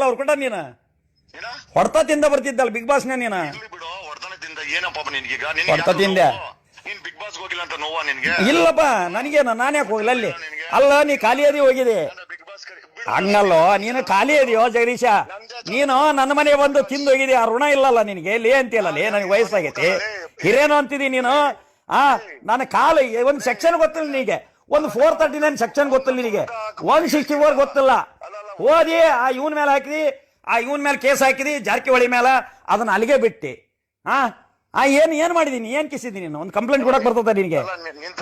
ಅವ್ರ ಕೂಡ ನೀನು ಏನ ಹೊಡ್ತಾ ತಿಂದ ಬರ್ತಿದ್ದಲ್ಲ ಬಿಗ್ ಬಾಸ್ನ ನೀನು ಇರ್ಲಿ ಬಿಡು ಹೊಡ್ತಾನದಿಂದ ಏನಪ್ಪ ನಿನ್ಗೀಗ ಹೊಡ್ತ ತಿಂದೆ ನೀನ್ ಬಿಗ್ ಬಾಸ್ ಹೋಗಿಲ್ಲ ಅಂತ ನೋವಾ ನಿನ್ಗೆ ಇಲ್ಲಪ್ಪ ನನಗೇನು ನಾನು ಯಾಕೆ ಹೋಗ್ಲಿ ಅಲ್ಲಿ ಅಲ್ಲ ನೀ ಖಾಲಿ ಅದಿ ಹೋಗಿದೆ ಬಿಗ್ ಬಾಸ್ ಹಂಗಲ್ಲೋ ನೀನು ಖಾಲಿ ಇದೆಯೋ ಜಗದೀಶ ನೀನು ನನ್ನ ಮನೆ ಬಂದು ತಿಂದು ಹೋಗಿದಿ ಆ ಋಣ ಇಲ್ಲಲ್ಲ ನಿನಗೆ ಲೇ ಅಂತೀಯಲ್ಲ ಲೇ ನನಗೆ ವಯಸ್ಸಾಗೈತಿ ಹಿರೇನು ಅಂತಿದಿ ನೀನು ನನ್ನ ಕಾಲು ಒಂದು ಸೆಕ್ಷನ್ ಗೊತ್ತಿಲ್ಲ ನಿನಗೆ ಒಂದು 439 ಸೆಕ್ಷನ್ ಗೊತ್ತಿಲ್ಲ ನಿನಗೆ 164 ಗೊತ್ತಿಲ್ಲ ಓದಿ ಆ ಇವನ್ ಮೇಲೆ ಹಾಕಿದಿ ಆ ಇವನ್ ಮೇಲೆ ಕೇಸ್ ಹಾಕಿದಿ ಜಾರಕಿಹೊಳಿ ಮೇಲೆ ಅದನ್ನ ಅಲ್ಲಿಗೆ ಬಿಟ್ಟಿ ಏನ್ ಮಾಡಿದೀನಿ ಏನ್ ಕಿಸಿದ್ದೀನಿ ನೀನು ಒಂದು ಕಂಪ್ಲೇಂಟ್ ಕೊಡಕ್ ಬರ್ತದ ನಿನಗೆ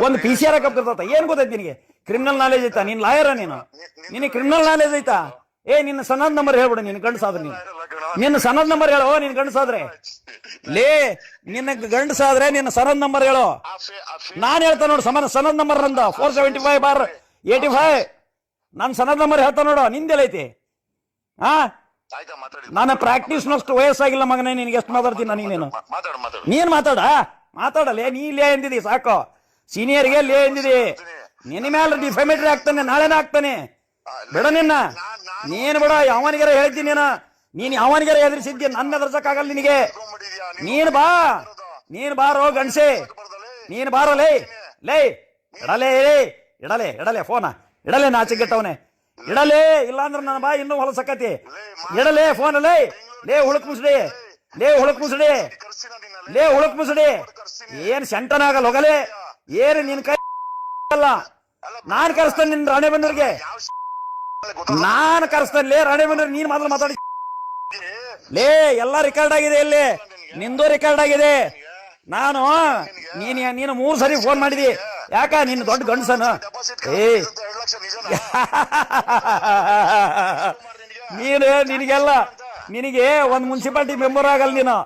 ಒಂದು PCR ಹಾಕಕ್ ಬರ್ತದ ಏನ್ ಗೊತ್ತೈತಿ ನಿನಗೆ ಕ್ರಿಮಿನಲ್ ನಾಲೆಜ್ ಐತಾ ನೀನ್ ಲಾಯರ ನೀನು ನಿನಗೆ ಕ್ರಿಮಿನಲ್ ನಾಲೆಜ್ ಐತಾ ನಿನ್ನ ಸನದ್ ನಂಬರ್ ಹೇಳ್ಬಿಡು ನೀನು ಗಂಡಸಾದ್ರೆ ನೀನು ನಿನ್ನ ಸನದ್ ನಂಬರ್ ಹೇಳೋ ನೀನ್ ಗಂಡಸಾದ್ರೆ ಲೇ ನಿನ್ನ ಗಂಡಸಾದ್ರೆ ನಿನ್ನ ಸನದ್ ನಂಬರ್ ಹೇಳೋ ನಾನ್ ಹೇಳ್ತಾ ನೋಡು ಸನದ್ ನಂಬರ್ ನಂದ 475/85 ನನ್ ಸನದ್ ನಂಬರ್ ಹೇಳ್ತಾ ನೋಡು ನಿಂದೆಲ್ಲೈತಿ ನನ್ನ ಪ್ರಾಕ್ಟೀಸ್ನಷ್ಟು ವಯಸ್ಸಾಗಿಲ್ಲ ಮಗನೇ ನಿನ್ಗೆ ಎಷ್ಟು ಮಾತಾಡ್ತೀನಿ ನೀನೇನು ನೀನ್ ಮಾತಾಡಲೇ ನೀ ಲೇ ಎಂದಿದಿ ಸಾಕು ಸೀನಿಯರ್ಗೆ ಲೇ ಎಂದಿದಿ ನಿನ್ನ ಮೇಲೆ ಡಿಫೆಮೇಟರಿ ಆಗ್ತಾನೆ ನಾಳೆನೇ ಆಗ್ತಾನೆ ಬಿಡ ನಿನ್ನ ನೀನ್ ಬಿಡ ಯಾವನಿಗಾರ ಹೇಳ್ತೀನಿ ನೀನ್ ಯಾವನಿಗಾರ ಎದುರಿಸಿದ್ಯ ನನ್ನ ಎದುರ್ಸಕ್ಕಾಗಲ್ಲ ನಿನಗೆ ನೀನ್ ಬಾರೋ ಗಂಡ್ಸೆ ನೀನ್ ಬಾರೋ ಲೇ ಇಡಲೇ ಫೋನ ಇಡಲೇ ನಾಚಿಗೆಟ್ಟವನೆ ಇಡಲೇ ಇಲ್ಲಾಂದ್ರೆ ನನ್ನ ಬಾ ಇನ್ನೂ ಹೊಲಸಕತಿ ಇಡಲೇ ಫೋನ್ ಲೇ ಹುಳುಕ್ ಮುಸುಡಿ ಏನ್ ಸೆಂಟನಾಗಲ್ಲ ಹೋಗಲೇ ಏನು ನಿನ್ ಕೈ ಅಲ್ಲ ನಾನ್ ಕರೆಸ್ತೇನೆ ನಿನ್ ರಾಣೆಬೆನ್ನೂರಿಗೆ ನಾನು ಕರೆಸ್ತೇನೆ ಲೇ ರಾಣೆಬೆನ್ನೂರ್ ನೀನ್ ಮೊದಲು ಮಾತಾಡಿ ಲೇ ಎಲ್ಲ ರೆಕಾರ್ಡ್ ಆಗಿದೆ ಇಲ್ಲಿ ನಿಂದು ರೆಕಾರ್ಡ್ ಆಗಿದೆ ನಾನು ನೀನು 3 ಸರಿ ಫೋನ್ ಮಾಡಿದಿ ಯಾಕ ನಿನ್ನ ದೊಡ್ಡ ಗಂಡಸನ ನಿನಗೆ ಒಂದು ಮುನ್ಸಿಪಾಲಿಟಿ ಮೆಂಬರ್ ಆಗಲ್ಲ ನೀನು